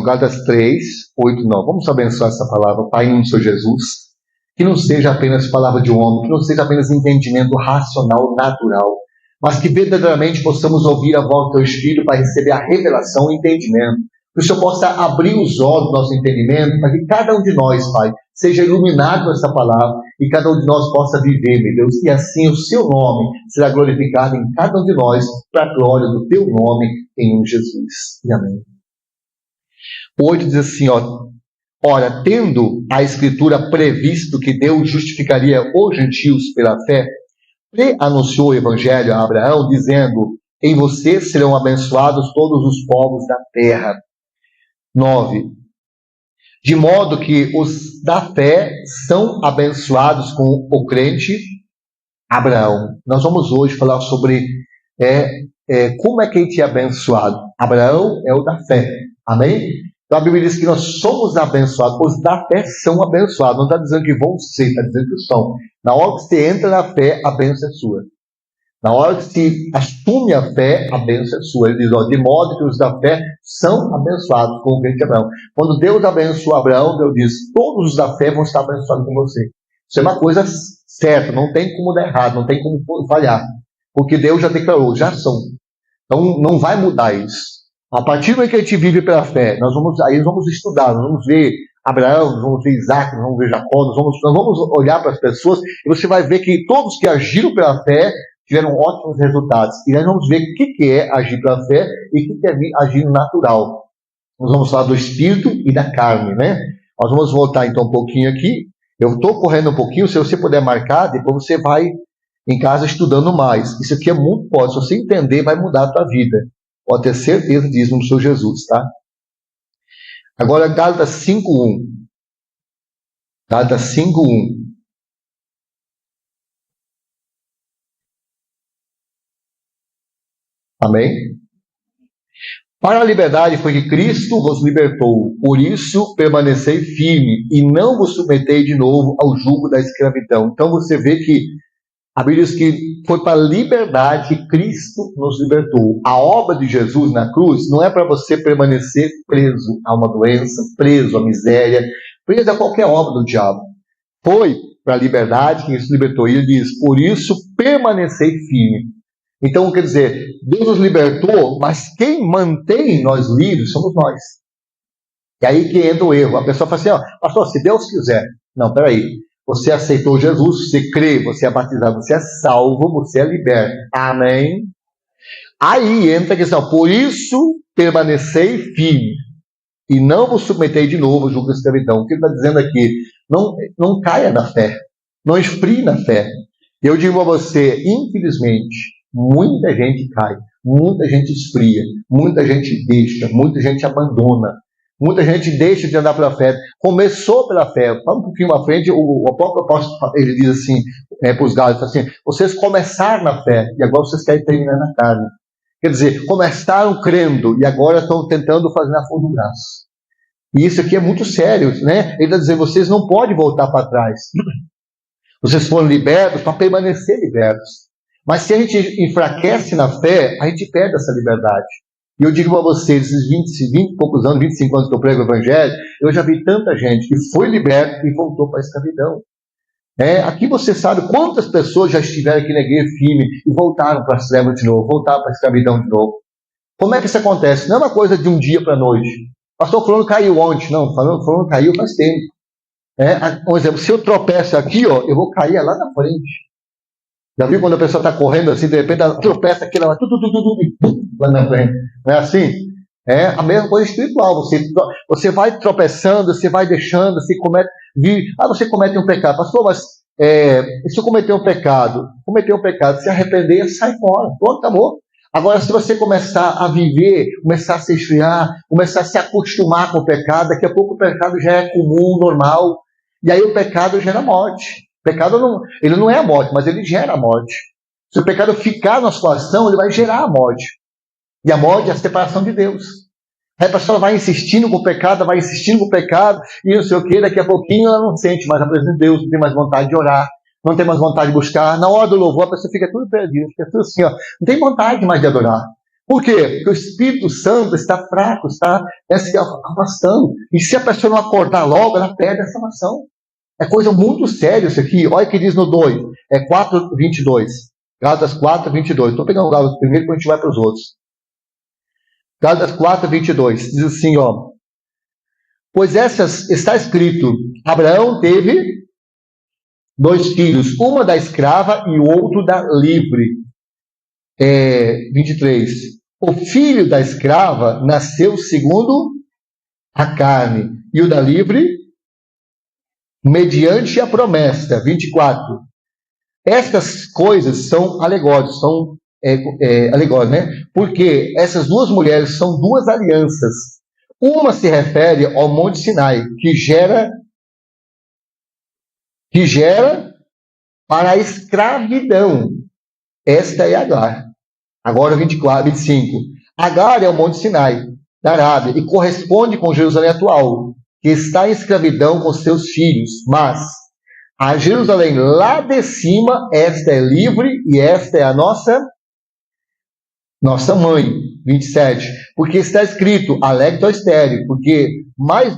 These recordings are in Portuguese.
Gálatas 3, 8, 9. Vamos abençoar essa palavra, Pai, em nome do Senhor Jesus. Que não seja apenas palavra de um homem, que não seja apenas entendimento racional, natural, mas que verdadeiramente possamos ouvir a voz do Teu Espírito para receber a revelação e entendimento. Que o Senhor possa abrir os olhos do nosso entendimento, para que cada um de nós, Pai, seja iluminado nessa palavra e cada um de nós possa viver, meu Deus. E assim o Seu nome será glorificado em cada um de nós, para a glória do Teu nome, em nome de Jesus. E amém. O 8 diz assim, ora, tendo a Escritura previsto que Deus justificaria os gentios pela fé, anunciou o Evangelho a Abraão, dizendo, em você serão abençoados todos os povos da terra. 9. De modo que os da fé são abençoados com o crente Abraão. Nós vamos hoje falar sobre como é que a gente é abençoado. Abraão é o da fé. Amém? Então a Bíblia diz que nós somos abençoados. Os da fé são abençoados. Não está dizendo que vão ser, está dizendo que são. Na hora que você entra na fé, a bênção é sua. Na hora que se assume a fé, a bênção é sua. Ele diz, de modo que os da fé são abençoados com o crente Abraão. Quando Deus abençoa Abraão, Deus diz, todos os da fé vão estar abençoados com você. Isso é uma coisa certa, não tem como dar errado, não tem como falhar. Porque Deus já declarou, já são. Então não vai mudar isso. A partir do momento que a gente vive pela fé, nós vamos estudar, nós vamos ver Abraão, nós vamos ver Isaac, nós vamos ver Jacó, nós vamos olhar para as pessoas e você vai ver que todos que agiram pela fé tiveram ótimos resultados. E nós vamos ver o que é agir pela fé e o que é agir no natural. Nós vamos falar do espírito e da carne, né? Nós vamos voltar então um pouquinho aqui. Eu estou correndo um pouquinho, se você puder marcar, depois você vai em casa estudando mais. Isso aqui é muito forte, se você entender, vai mudar a tua vida. Pode ter certeza disso no Senhor Jesus, tá? Agora, Gálatas 5:1. Gálatas 5:1. Amém? Para a liberdade foi que Cristo vos libertou. Por isso, permanecei firme e não vos submetei de novo ao jugo da escravidão. Então, você vê que a Bíblia diz que foi para a liberdade que Cristo nos libertou. A obra de Jesus na cruz não é para você permanecer preso a uma doença, preso à miséria, preso a qualquer obra do diabo. Foi para a liberdade que Cristo libertou. E ele diz, por isso permanecei firme. Então, quer dizer, Deus nos libertou, mas quem mantém nós livres somos nós. E aí que entra o erro. A pessoa fala assim, pastor, se Deus quiser. Não, peraí. Você aceitou Jesus, você crê, você é batizado, você é salvo, você é liberto. Amém? Aí entra a questão, por isso permanecei firme e não vos submetei de novo ao jugo da escravidão. O que ele está dizendo aqui? Não caia na fé, não esfrie na fé. Eu digo a você, infelizmente, muita gente cai, muita gente esfria, muita gente deixa, muita gente abandona. Muita gente deixa de andar pela fé. Começou pela fé. Vamos um pouquinho à frente. O próprio apóstolo, ele diz assim, para os Gálatas, assim, vocês começaram na fé e agora vocês querem terminar na carne. Quer dizer, começaram crendo e agora estão tentando fazer na força do braço. E isso aqui é muito sério, né? Ele está dizendo, vocês não podem voltar para trás. Vocês foram libertos para permanecer libertos. Mas se a gente enfraquece na fé, a gente perde essa liberdade. E eu digo para vocês, esses 20 e poucos anos, 25 anos que eu prego o Evangelho, eu já vi tanta gente que foi liberta e voltou para a escravidão. Aqui você sabe quantas pessoas já estiveram aqui na igreja firme e voltaram para as trevas de novo, voltaram para a escravidão de novo. Como é que isso acontece? Não é uma coisa de um dia para a noite. Pastor, fulano caiu ontem. Não, fulano caiu faz tempo. Por exemplo, se eu tropeço aqui, eu vou cair lá na frente. Já viu quando a pessoa está correndo assim, de repente ela tropeça aqui, ela vai lá na frente. Não é assim? É a mesma coisa espiritual. Você vai tropeçando, você vai deixando, você comete um pecado. Pastor, mas se eu cometer um pecado, se arrepender, sai fora. Pronto, acabou. Agora, se você começar a viver, começar a se esfriar, começar a se acostumar com o pecado, daqui a pouco o pecado já é comum, normal, e aí o pecado gera morte. O pecado ele não é a morte, mas ele gera a morte. Se o pecado ficar na situação, ele vai gerar a morte. E a morte é a separação de Deus. Aí a pessoa vai insistindo com o pecado, e não sei o que, daqui a pouquinho ela não sente mais a presença de Deus, não tem mais vontade de orar, não tem mais vontade de buscar. Na hora do louvor, a pessoa fica tudo perdida, fica tudo assim, não tem vontade mais de adorar. Por quê? Porque o Espírito Santo está fraco, está se afastando. E se a pessoa não acordar logo, ela perde a salvação. É coisa muito séria isso aqui. Olha o que diz no 2. É 4:22. Gálatas 4:22. Estou pegando o Gálatas primeiro, depois a gente vai para os outros. Gálatas 4:22. Diz assim, ó. Pois está escrito, Abraão teve 2 filhos, uma da escrava e o outro da livre. 23. O filho da escrava nasceu segundo a carne, e o da livre, mediante a promessa. 24. Estas coisas são alegóricas, alegóricas, né? Porque essas duas mulheres são 2 alianças. Uma se refere ao Monte Sinai, que gera para a escravidão. Esta é Agar. Agora 25. Agar é o Monte Sinai, da Arábia, e corresponde com Jerusalém atual, que está em escravidão com seus filhos. Mas a Jerusalém lá de cima, esta é livre e esta é a nossa mãe. 27. Porque está escrito, alegre ou estéreo, porque mais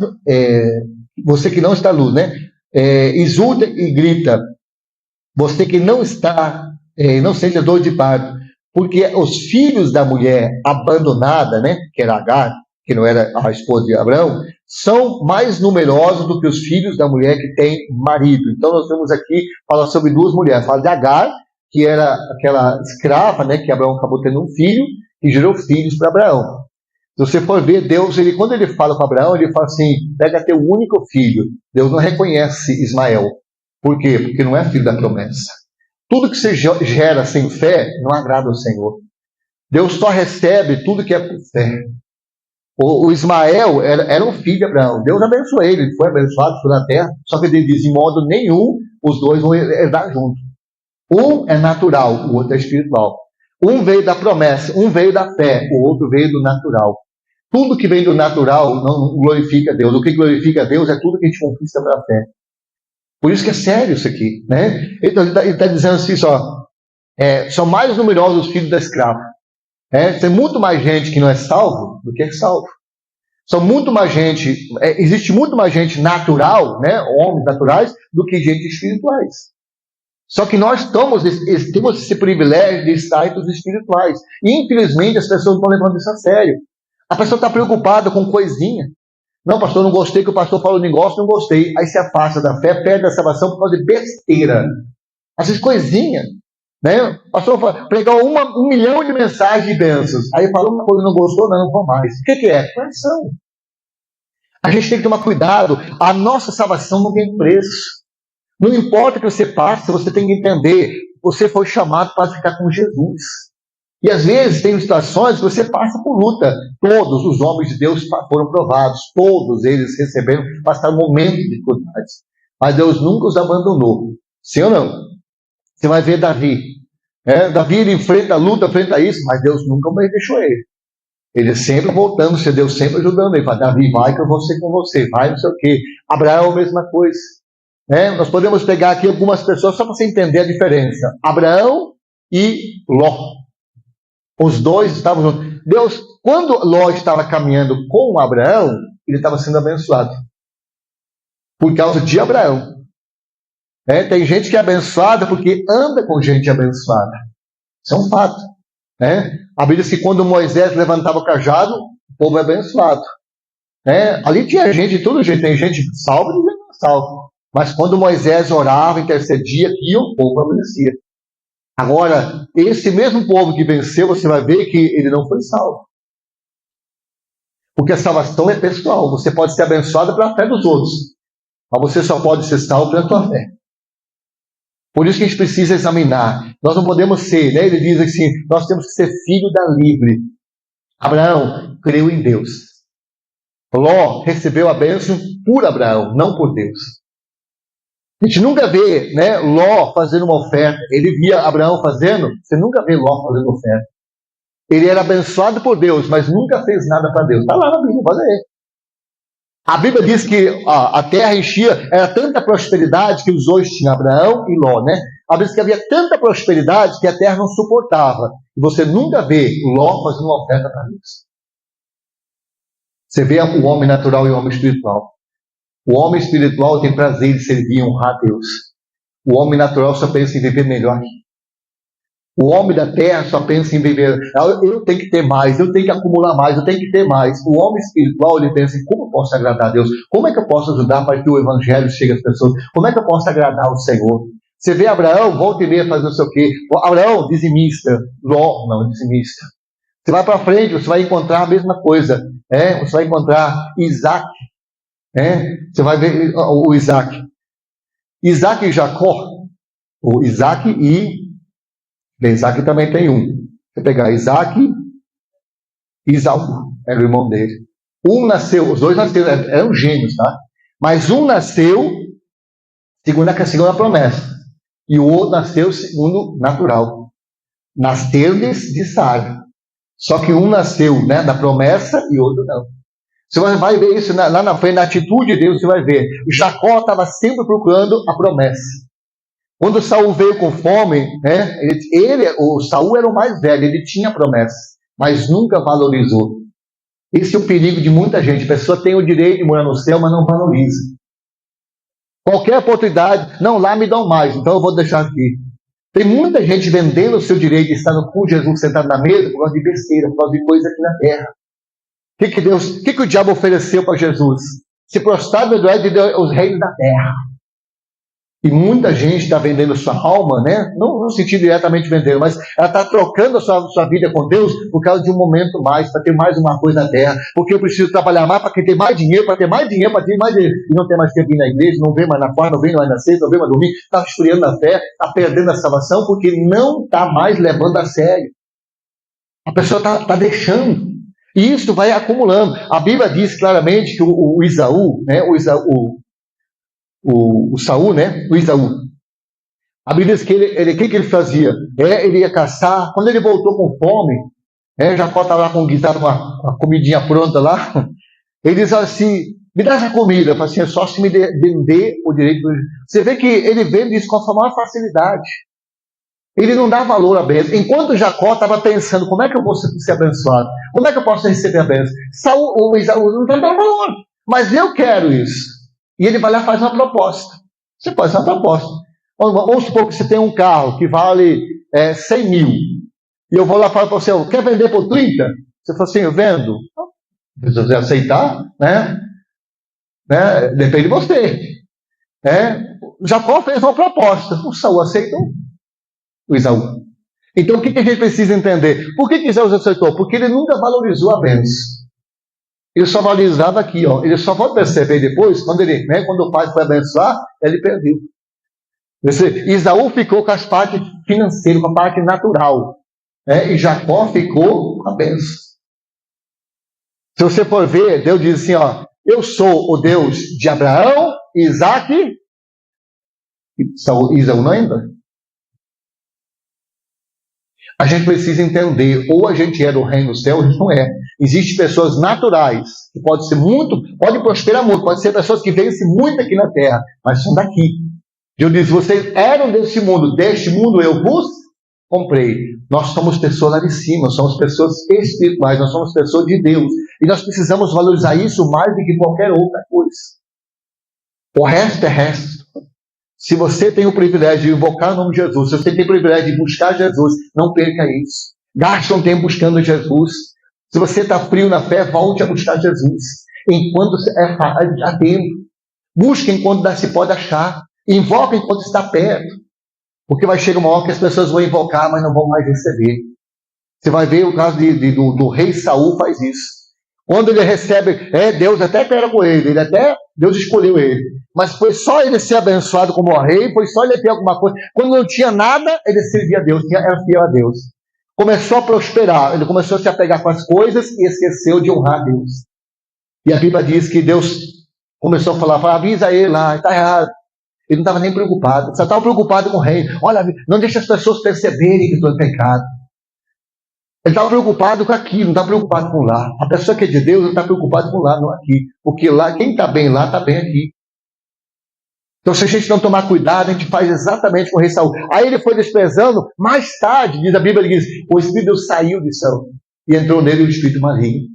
você que não está à luz, né? Exulta e grita, você que não está, não sente dor de parto, porque os filhos da mulher abandonada, né, que era Agar, que não era a esposa de Abraão, são mais numerosos do que os filhos da mulher que tem marido. Então nós temos aqui, fala sobre 2 mulheres, fala de Agar, que era aquela escrava, né, que Abraão acabou tendo um filho, e gerou filhos para Abraão. Se você for ver, Deus, quando ele fala com Abraão, ele fala assim, pega teu único filho. Deus não reconhece Ismael. Por quê? Porque não é filho da promessa. Tudo que você gera sem fé, não agrada ao Senhor. Deus só recebe tudo que é por fé. O Ismael era um filho de Abraão. Deus abençoou ele foi abençoado por na terra, só que ele diz, de modo nenhum, os 2 vão herdar junto. Um é natural, o outro é espiritual. Um veio da promessa, um veio da fé, o outro veio do natural. Tudo que vem do natural não glorifica a Deus. O que glorifica a Deus é tudo que a gente conquista pela fé. Por isso que é sério isso aqui, né? Ele está dizendo assim, são mais numerosos os filhos da escrava. Tem muito mais gente que não é salvo do que é salvo. São muito mais gente, existe muito mais gente natural, né? Homens naturais, do que gente espirituais. Só que nós temos esse privilégio de estar entre os espirituais. E, infelizmente, as pessoas não estão levando isso a sério. A pessoa está preocupada com coisinha. Não, pastor, não gostei que o pastor falou um negócio, não gostei. Aí se afasta da fé, perde a salvação por causa de besteira. Às vezes, coisinha. Né? O pastor pregou 1 milhão de mensagens de bênçãos. Aí falou uma coisa, não gostou, não vou mais. O que é? Coração. A gente tem que tomar cuidado. A nossa salvação não tem preço. Não importa o que você passe, você tem que entender, você foi chamado para ficar com Jesus. E às vezes tem situações que você passa por luta. Todos os homens de Deus foram provados, todos eles receberam, passaram momentos de dificuldades. Mas Deus nunca os abandonou. Sim ou não? Você vai ver Davi. Davi ele enfrenta a luta, enfrenta isso, mas Deus nunca mais deixou ele. Ele sempre voltando, Deus sempre ajudando ele. Fala, Davi, vai que eu vou ser com você, vai não sei o quê. Abraão, a mesma coisa. Nós podemos pegar aqui algumas pessoas só para você entender a diferença. Abraão e Ló. Os 2 estavam juntos. Deus, quando Ló estava caminhando com Abraão, ele estava sendo abençoado. Por causa de Abraão. Tem gente que é abençoada porque anda com gente abençoada. Isso é um fato. A Bíblia diz que quando Moisés levantava o cajado, o povo é abençoado. Ali tinha gente de todo jeito. Tem gente salva e gente não salva. Mas quando Moisés orava, intercedia, aqui o povo vencia. Agora, esse mesmo povo que venceu, você vai ver que ele não foi salvo. Porque a salvação é pessoal. Você pode ser abençoado pela fé dos outros. Mas você só pode ser salvo pela tua fé. Por isso que a gente precisa examinar. Nós não podemos ser, né? Ele diz assim, nós temos que ser filho da livre. Abraão creu em Deus. Ló recebeu a bênção por Abraão, não por Deus. A gente nunca vê, né, Ló fazendo uma oferta. Ele via Abraão fazendo, você nunca vê Ló fazendo oferta. Ele era abençoado por Deus, mas nunca fez nada para Deus. Está lá na Bíblia, pode ler. A Bíblia diz que a terra enchia, era tanta prosperidade que os 2 tinham, Abraão e Ló, né? A Bíblia diz que havia tanta prosperidade que a terra não suportava. E você nunca vê Ló fazendo uma oferta para Deus. Você vê o homem natural e o homem espiritual. O homem espiritual tem prazer em servir e honrar a Deus. O homem natural só pensa em viver melhor. O homem da terra só pensa em viver. Eu tenho que ter mais, eu tenho que acumular mais, eu tenho que ter mais. O homem espiritual, ele pensa em como eu posso agradar a Deus? Como é que eu posso ajudar para que o evangelho chegue às pessoas? Como é que eu posso agradar o Senhor? Você vê Abraão, volta e meia fazer não sei o quê. Abraão, dizimista. Ló, não, dizimista. Você vai para frente, você vai encontrar a mesma coisa. Você vai encontrar Isaac. Você vai ver o Isaac. Isaac e Jacó. O Isaac e... Isaac também tem um. Você pegar Isaac e Isaú, era o irmão dele. Um nasceu, os dois nasceram, eram gêmeos, tá? Mas um nasceu segundo a segunda promessa. E o outro nasceu segundo natural. Nasceram-lhes de Sara. Só que um nasceu, né, da promessa e o outro não. Você vai ver isso lá na frente, na atitude de Deus, você vai ver. Jacó estava sempre procurando a promessa. Quando Saul veio com fome, né, o Saul era o mais velho, ele tinha promessa, mas nunca valorizou. Esse é o perigo de muita gente. A pessoa tem o direito de morar no céu, mas não valoriza. Qualquer oportunidade, não, lá me dão mais, então eu vou deixar aqui. Tem muita gente vendendo o seu direito de estar com Jesus sentado na mesa por causa de besteira, por causa de coisa aqui na terra. O que o diabo ofereceu para Jesus? Se prostrar no os reinos da terra. E muita gente está vendendo sua alma, né? Não no sentido diretamente vendendo, mas ela está trocando a sua vida com Deus por causa de um momento mais, para ter mais uma coisa na terra. Porque eu preciso trabalhar mais para ter mais dinheiro, para ter mais dinheiro, para ter mais dinheiro. E não tem mais tempo ir na igreja, não vem mais na quarta, não vem mais na sexta, não vem mais domingo. Está esfriando na fé, está perdendo a salvação, porque não está mais levando a sério. A pessoa está deixando. E isso vai acumulando. A Bíblia diz claramente que o Isaú, né? O Saul, né? O Isaú. A Bíblia diz que que ele fazia? Ele ia caçar. Quando ele voltou com fome, Jacó estava lá com um guisado, com a comidinha pronta lá. Ele diz assim: me dá essa comida. Eu falei assim: é só se me vender o direito. Você vê que ele vende isso com a maior facilidade. Ele não dá valor à bênção. Enquanto Jacó estava pensando: como é que eu vou ser abençoado? Como é que eu posso receber a bênção? O Isaú não está dando valor. Mas eu quero isso. E ele vai lá e faz uma proposta. Você faz uma proposta. Vamos supor que você tem um carro que vale 100 mil. E eu vou lá e falo para você: quer vender por 30? Você fala assim: eu vendo. Se você aceitar, né? Depende de você. Jacó fez uma proposta. O Saul aceitou. O Isaú. Então o que a gente precisa entender? Por que Isaú aceitou? Porque ele nunca valorizou a bênção. Ele só valorizava aqui, ó. Ele só vai perceber depois, quando o pai foi abençoar, ele perdeu. Isaú ficou com as partes financeiras, com a parte natural. E Jacó ficou com a bênção. Se você for ver, Deus diz assim, ó: eu sou o Deus de Abraão, Isaac e Isaú não entra. A gente precisa entender, ou a gente é do reino do céu, ou a gente não é. Existem pessoas naturais, que podem prosperar muito, pode ser pessoas que vencem muito aqui na terra, mas são daqui. Deus diz: vocês eram deste mundo eu vos comprei. Nós somos pessoas lá de cima, nós somos pessoas espirituais, nós somos pessoas de Deus. E nós precisamos valorizar isso mais do que qualquer outra coisa. O resto é resto. Se você tem o privilégio de invocar o nome de Jesus, se você tem o privilégio de buscar Jesus, não perca isso. Gaste um tempo buscando Jesus. Se você está frio na fé, volte a buscar Jesus. Enquanto há tempo. Busque enquanto se pode achar. Invoque enquanto está perto. Porque vai chegar uma hora que as pessoas vão invocar, mas não vão mais receber. Você vai ver o caso do rei Saul faz isso. Quando ele recebe, Deus até espera com ele, Deus escolheu ele. Mas foi só ele ser abençoado como rei, foi só ele ter alguma coisa. Quando não tinha nada, ele servia a Deus, era fiel a Deus. Começou a prosperar, ele começou a se apegar com as coisas e esqueceu de honrar a Deus. E a Bíblia diz que Deus começou a falar: avisa ele lá, está errado. Ele não estava nem preocupado, só estava preocupado com o rei. Olha, não deixa as pessoas perceberem que tu é pecado. Ele estava preocupado com aquilo, não está preocupado com lá. A pessoa que é de Deus não está preocupada com lá, não aqui. Porque lá, quem está bem lá, está bem aqui. Então, se a gente não tomar cuidado, a gente faz exatamente com o rei Saul. Aí ele foi desprezando. Mais tarde, diz a Bíblia, ele diz, o Espírito de Deus saiu de Saul e entrou nele o Espírito maligno.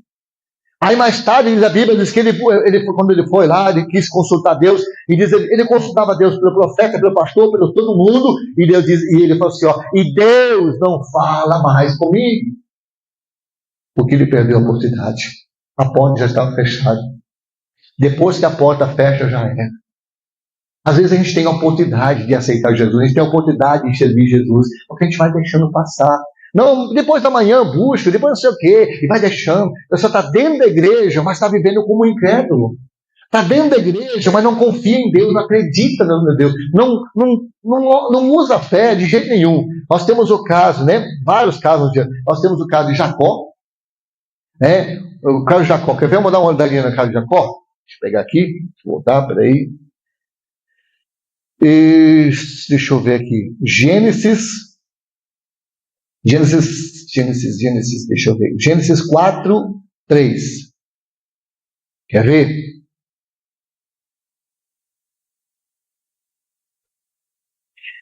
Aí mais tarde, diz a Bíblia, diz que quando ele foi lá, ele quis consultar Deus, e diz, ele consultava Deus pelo profeta, pelo pastor, pelo todo mundo, e Deus diz, e ele falou assim, e Deus não fala mais comigo, porque ele perdeu a oportunidade. A porta já estava fechada. Depois que a porta fecha, já era. Às vezes a gente tem a oportunidade de aceitar Jesus, a gente tem a oportunidade de servir Jesus, porque a gente vai deixando passar. Não, depois da manhã busca, depois não sei o quê, e vai deixando. A pessoa está dentro da igreja, mas está vivendo como um incrédulo. Está dentro da igreja, mas não confia em Deus, não acredita no Deus. Não usa a fé de jeito nenhum. Nós temos o caso, né? Vários casos. Nós temos o caso de Jacó. Né? O caso de Jacó. Quer ver? Vamos dar uma olhadinha no caso de Jacó? Deixa eu pegar aqui. Voltar, peraí. Deixa eu ver aqui. Gênesis, deixa eu ver. Gênesis 4, 3. Quer ver?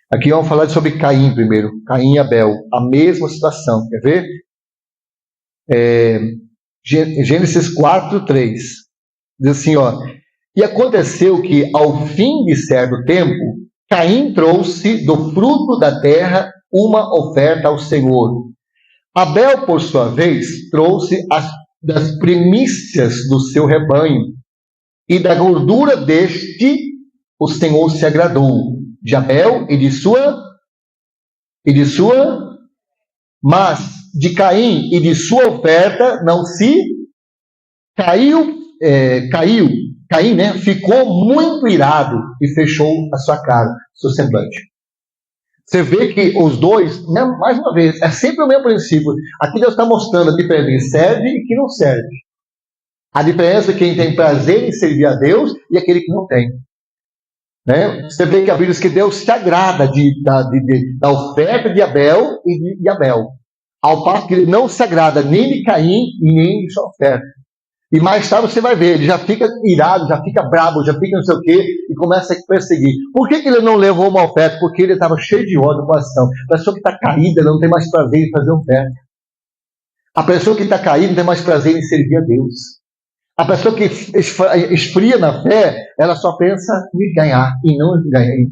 Aqui vamos falar sobre Caim primeiro. Caim e Abel. A mesma situação. Quer ver? Gênesis 4, 3. Diz assim, e aconteceu que, ao fim de certo tempo, Caim trouxe do fruto da terra uma oferta ao Senhor. Abel, por sua vez, trouxe das primícias do seu rebanho, e da gordura deste o Senhor se agradou, de Abel e de sua, mas de Caim e de sua oferta não se Caim, né, ficou muito irado e fechou a sua cara, seu semblante. Você vê que os dois, né, mais uma vez, é sempre o mesmo princípio. Aqui Deus está mostrando a diferença de quem serve e que não serve. A diferença é quem tem prazer em servir a Deus e aquele que não tem. Né? Você vê que a Bíblia diz que Deus se agrada da oferta de Abel e de Abel. Ao passo que ele não se agrada nem de Caim e nem de sua oferta. E mais tarde você vai ver, ele já fica irado, já fica bravo, já fica não sei o quê, e começa a perseguir. Por que ele não levou uma oferta? Porque ele estava cheio de ódio no coração. A pessoa que está caída não tem mais prazer em fazer oferta. A pessoa que está caída não tem mais prazer em servir a Deus. A pessoa que esfria na fé, ela só pensa em ganhar, e não em ganhar.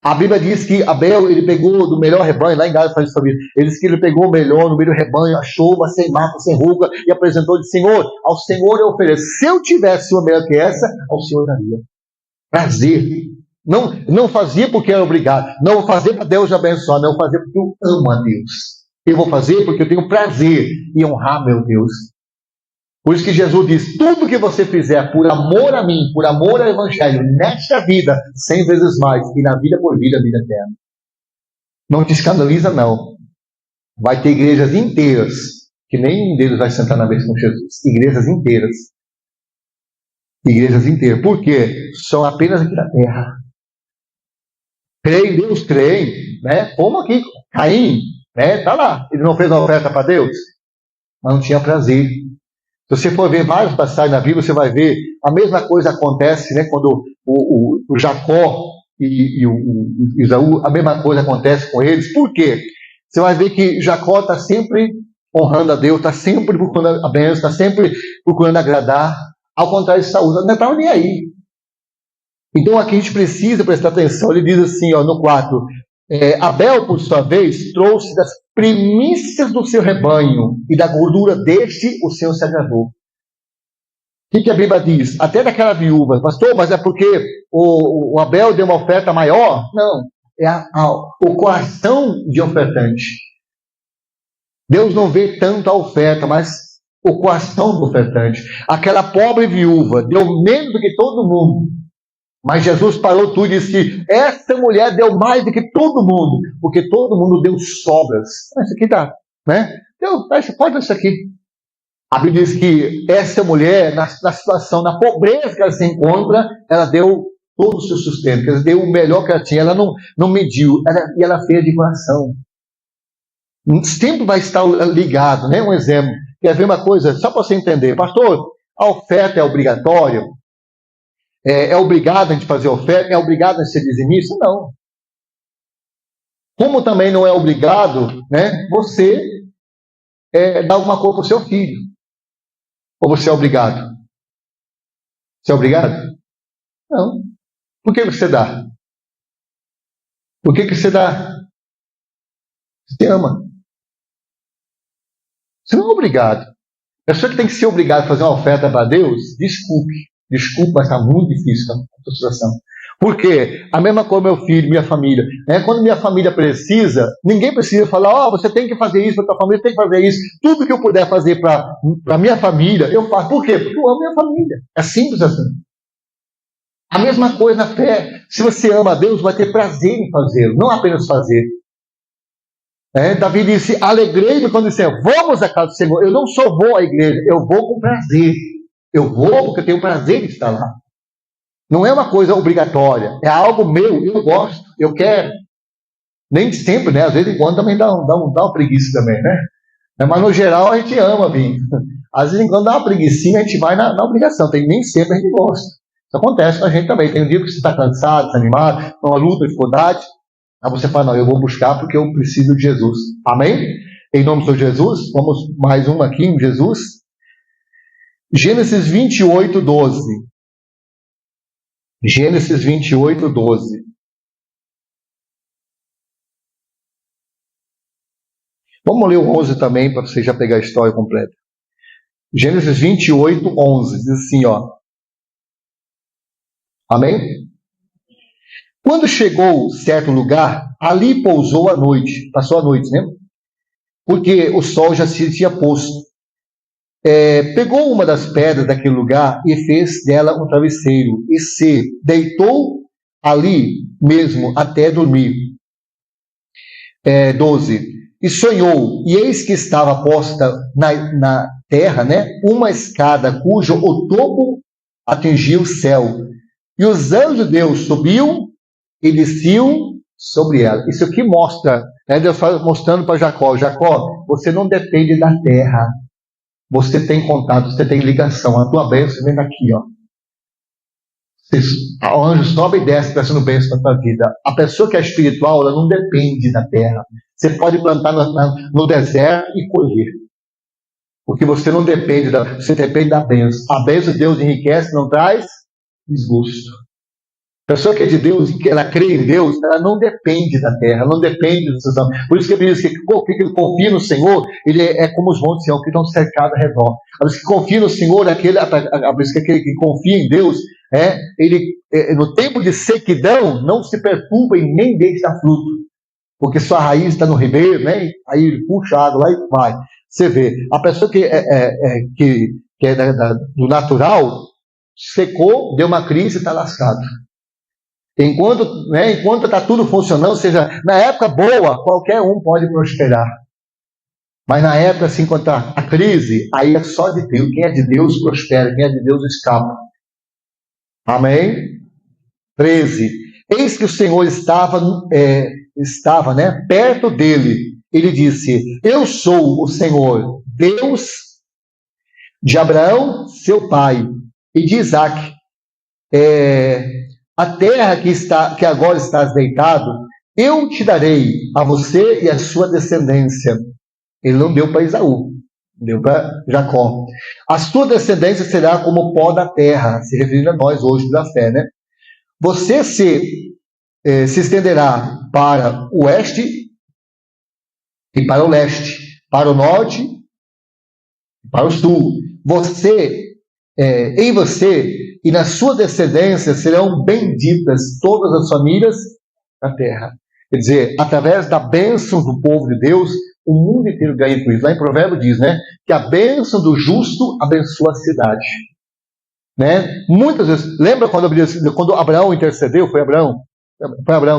A Bíblia diz que Abel, ele pegou do melhor rebanho, lá em Gálatas fala sobre isso. Ele diz que ele pegou o melhor no meio do rebanho, achou uma sem mata, sem ruga, e apresentou de Senhor, ao Senhor eu ofereço. Se eu tivesse uma melhor que essa, ao Senhor daria. Prazer. Não fazia porque era obrigado. Não vou fazer para Deus abençoar, não vou fazer porque eu amo a Deus. Eu vou fazer porque eu tenho prazer em honrar meu Deus. Por isso que Jesus diz, tudo que você fizer por amor a mim, por amor ao Evangelho, nesta vida, 100 vezes mais, e na vida por vida, vida eterna. Não te escandaliza, não. Vai ter igrejas inteiras, que nenhum deles vai sentar na mesa com Jesus. Igrejas inteiras. Igrejas inteiras. Por quê? São apenas aqui na terra. Creem, Deus creem, né? Como aqui, Caim, né? Tá lá. Ele não fez uma oferta para Deus, mas não tinha prazer. Se você for ver várias passagens na Bíblia, você vai ver a mesma coisa acontece, né, quando o Jacó e o Esaú, a mesma coisa acontece com eles. Por quê? Você vai ver que Jacó está sempre honrando a Deus, está sempre procurando a bênção, está sempre procurando agradar, ao contrário de Saúl, não estava nem aí. Então aqui a gente precisa prestar atenção. Ele diz assim, no 4, Abel, por sua vez, trouxe das primícias do seu rebanho, e da gordura deste o Senhor se agradou. O que a Bíblia diz? Até daquela viúva, pastor, mas é porque o Abel deu uma oferta maior? Não, é o coração de ofertante. Deus não vê tanto a oferta, mas o coração do ofertante. Aquela pobre viúva deu menos do que todo mundo. Mas Jesus parou tudo e disse que essa mulher deu mais do que todo mundo, porque todo mundo deu sobras. Isso aqui tá, né? Pode ver isso aqui. A Bíblia diz que essa mulher, na situação, na pobreza que ela se encontra, ela deu todo o seu sustento, ela deu o melhor que ela tinha, ela não mediu, e ela fez de coração. Sempre vai estar ligado, né? Um exemplo. Quer ver uma coisa, só para você entender, pastor, a oferta é obrigatória? é obrigado a gente fazer oferta, é obrigado a ser dizimista? Não. Como também não é obrigado, né, você dar alguma coisa para o seu filho. Ou você é obrigado? Você é obrigado? Não. Por que você dá? Por que você dá? Você ama. Você não é obrigado. A pessoa que tem que ser obrigada a fazer uma oferta para Deus, desculpe, mas está muito difícil a situação. Por quê? A mesma coisa meu filho, minha família. Quando minha família precisa, ninguém precisa falar, você tem que fazer isso para tua família, tem que fazer isso. Tudo que eu puder fazer para minha família, eu faço. Por quê? Porque eu amo minha família. É simples assim. A mesma coisa na fé. Se você ama a Deus, vai ter prazer em fazê-lo, não apenas fazer. Davi disse, alegrei-me quando disser, vamos à casa do Senhor. Eu não só vou à igreja, eu vou com prazer. Eu vou porque eu tenho prazer de estar lá. Não é uma coisa obrigatória, é algo meu, eu gosto, eu quero. Nem sempre, né? Às vezes quando também dá uma preguiça também, né? Mas no geral a gente ama vir. Às vezes quando dá uma preguicinha, a gente vai na obrigação. Nem sempre a gente gosta. Isso acontece com a gente também. Tem um dia que você está cansado, desanimado, uma luta, dificuldade. Aí você fala, não, eu vou buscar porque eu preciso de Jesus. Amém? Em nome do Senhor Jesus, vamos mais um aqui em Jesus. Gênesis 28, 12. Gênesis 28, 12. Vamos ler o 11 também, para você já pegar a história completa. Gênesis 28, 11. Diz assim, ó. Amém? Quando chegou certo lugar, ali pousou a noite. Passou a noite, né? Porque o sol já se tinha posto. Pegou uma das pedras daquele lugar e fez dela um travesseiro. E se deitou ali mesmo até dormir. 12. E sonhou, e eis que estava posta na terra, né, uma escada cujo o topo atingia o céu. E os anjos de Deus subiam e desciam sobre ela. Isso aqui mostra, Deus mostrando para Jacó, Jacó, você não depende da terra. Você tem contato, você tem ligação. A tua bênção vem daqui, ó. O anjo sobe e desce, trazendo bênção na tua vida. A pessoa que é espiritual, ela não depende da terra. Você pode plantar no deserto e colher. Porque você não depende você depende da bênção. A bênção de Deus enriquece, não traz desgosto. A pessoa que é de Deus, que ela crê em Deus, ela não depende da terra, ela não depende da situação. Por isso que ele diz que ele confia no Senhor, ele é como os montes de Sião que estão cercados ao redor. Por isso que confia no Senhor, por isso que aquele que confia em Deus, ele no tempo de sequidão, não se perturba e nem deixa fruto. Porque sua raiz está no ribeiro, né? Aí ele puxa a água lá e vai. Você vê, a pessoa que é do natural, secou, deu uma crise e está lascado. Enquanto está tudo funcionando, ou seja, na época boa, qualquer um pode prosperar. Mas na época, assim, quando está a crise, aí é só de Deus. Quem é de Deus prospera, quem é de Deus escapa. Amém? 13. Eis que o Senhor estava perto dele. Ele disse, eu sou o Senhor, Deus de Abraão, seu pai, e de Isaque. A terra que agora estás deitado, eu te darei a você e a sua descendência. Ele não deu para Esaú, deu para Jacó. A sua descendência será como o pó da terra, se referindo a nós hoje da fé, né? Você se estenderá para o oeste e para o leste, para o norte e para o sul. Em você e na sua descendência serão benditas todas as famílias da terra. Quer dizer, através da bênção do povo de Deus, o mundo inteiro ganha com isso. Lá em Provérbios diz, que a bênção do justo abençoa a cidade. Muitas vezes, lembra quando Abraão intercedeu? Foi Abraão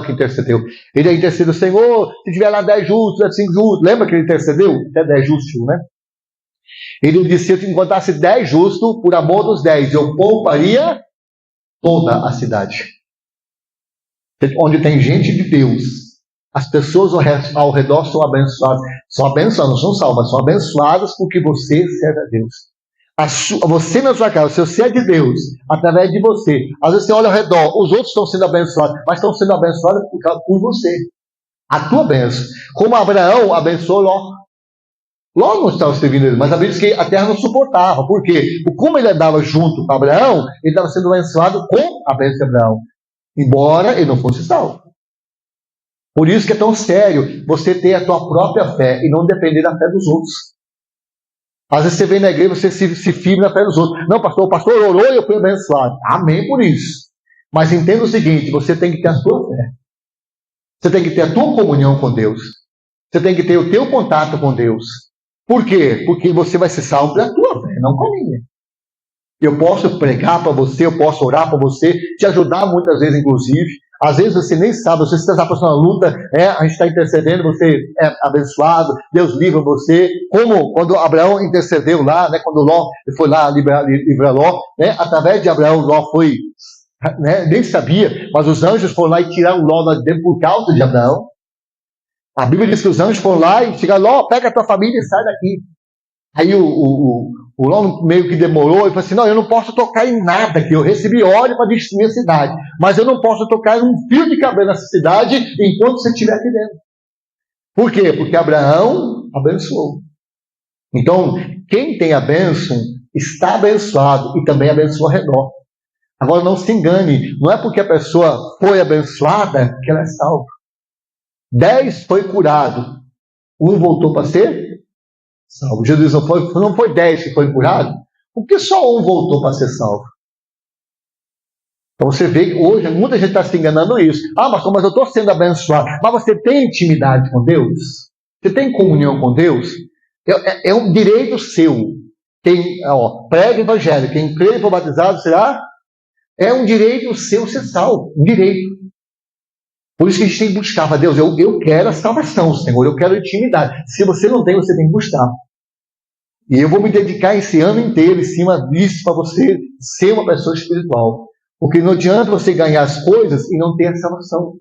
que intercedeu. Ele intercedeu, Senhor, se tiver lá 10 justos, 5 justos. Lembra que ele intercedeu? Até 10 justos, né? Ele disse, se eu te encontrasse 10 justos, por amor dos 10, eu pouparia toda a cidade. Onde tem gente de Deus, as pessoas ao redor são abençoadas. São abençoadas, não são salvas, são abençoadas porque você serve a Deus. Você na sua casa, se você é de Deus, através de você, às vezes você olha ao redor, os outros estão sendo abençoados, mas estão sendo abençoados por você. A tua bênção. Como Abraão abençoou Ló. Ló não estava servindo ele, mas a Bíblia diz que a terra não suportava. Por quê? Porque como ele andava junto com Abraão, ele estava sendo abençoado com a bênção de Abraão, embora ele não fosse salvo. Por isso que é tão sério você ter a tua própria fé e não depender da fé dos outros. Às vezes você vem na igreja e você se firma na fé dos outros. Não, pastor, o pastor orou e eu fui abençoado. Amém por isso. Mas entenda o seguinte, você tem que ter a tua fé. Você tem que ter a tua comunhão com Deus. Você tem que ter o teu contato com Deus. Por quê? Porque você vai ser salvo pela tua fé, não com a minha. Eu posso pregar para você, eu posso orar para você, te ajudar muitas vezes, inclusive. Às vezes você nem sabe, você está passando uma luta, a gente está intercedendo, você é abençoado, Deus livra você. Como quando Abraão intercedeu lá, quando Ló foi lá livrar Ló, através de Abraão, Ló foi, nem sabia, mas os anjos foram lá e tiraram Ló lá de dentro por causa de Abraão. A Bíblia diz que os anjos foram lá e chegaram, Ló, pega a tua família e sai daqui. Aí o Ló meio que demorou e falou assim, não, eu não posso tocar em nada aqui, eu recebi ordem para destruir a cidade, mas eu não posso tocar em um fio de cabelo nessa cidade enquanto você estiver aqui dentro. Por quê? Porque Abraão abençoou. Então, quem tem a bênção está abençoado e também abençoa ao redor. Agora não se engane, não é porque a pessoa foi abençoada que ela é salva. 10 foi curado, um voltou para ser salvo. Jesus não foi 10 que foi curado, porque só um voltou para ser salvo. Então você vê que hoje muita gente está se enganando nisso. Mas eu estou sendo abençoado. Mas você tem intimidade com Deus? Você tem comunhão com Deus? É um direito seu. Quem prega o evangelho, quem crê e for batizado será? É um direito seu ser salvo. Um direito. Por isso que a gente tem que buscar para Deus. Eu quero a salvação, Senhor. Eu quero a intimidade. Se você não tem, você tem que buscar. E eu vou me dedicar esse ano inteiro em cima disso para você ser uma pessoa espiritual. Porque não adianta você ganhar as coisas e não ter a salvação.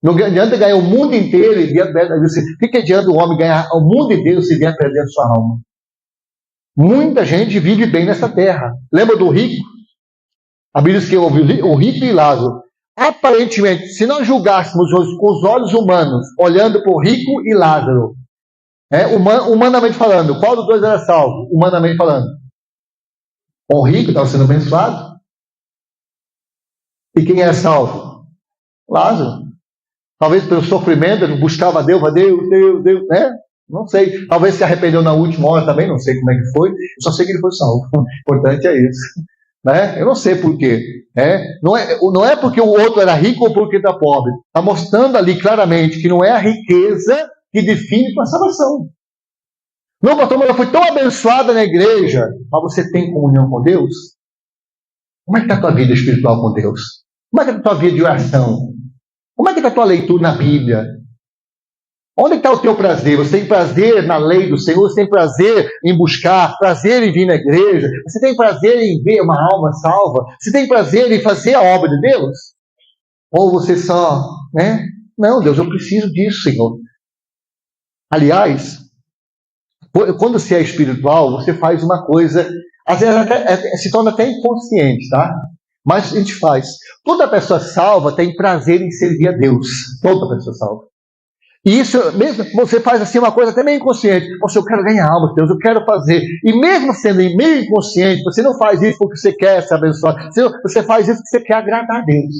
Não adianta ganhar o mundo inteiro e o que adianta o homem ganhar o mundo inteiro se vier perdendo sua alma? Muita gente vive bem nessa terra. Lembra do rico? A Bíblia diz que o rico e Lázaro. Aparentemente, se nós julgássemos com os olhos humanos, olhando para o rico e Lázaro, humanamente falando, qual dos dois era salvo? Humanamente falando. O rico estava sendo abençoado. E quem era salvo? Lázaro. Talvez pelo sofrimento, ele buscava Deus, não sei. Talvez se arrependeu na última hora também, não sei como é que foi. Eu só sei que ele foi salvo. O importante é isso. Eu não sei porquê. Não é porque o outro era rico ou porque está pobre. Está mostrando ali claramente que não é a riqueza que define tua salvação. Não, pastor, mas eu fui tão abençoada na igreja. Mas você tem comunhão com Deus? Como é que está a tua vida espiritual com Deus? Como é que está a tua vida de oração? Como é que está a tua leitura na Bíblia? Onde está o teu prazer? Você tem prazer na lei do Senhor? Você tem prazer em buscar? Prazer em vir na igreja? Você tem prazer em ver uma alma salva? Você tem prazer em fazer a obra de Deus? Ou você só, Não, Deus, eu preciso disso, Senhor. Aliás, quando você é espiritual, você faz uma coisa, às vezes até, se torna até inconsciente, tá? Mas a gente faz. Toda pessoa salva tem prazer em servir a Deus. Toda pessoa salva. E isso, mesmo você faz assim uma coisa até meio inconsciente. Poxa, eu quero ganhar alma, Deus, eu quero fazer. E mesmo sendo meio inconsciente, você não faz isso porque você quer ser abençoado. Você faz isso porque você quer agradar a Deus.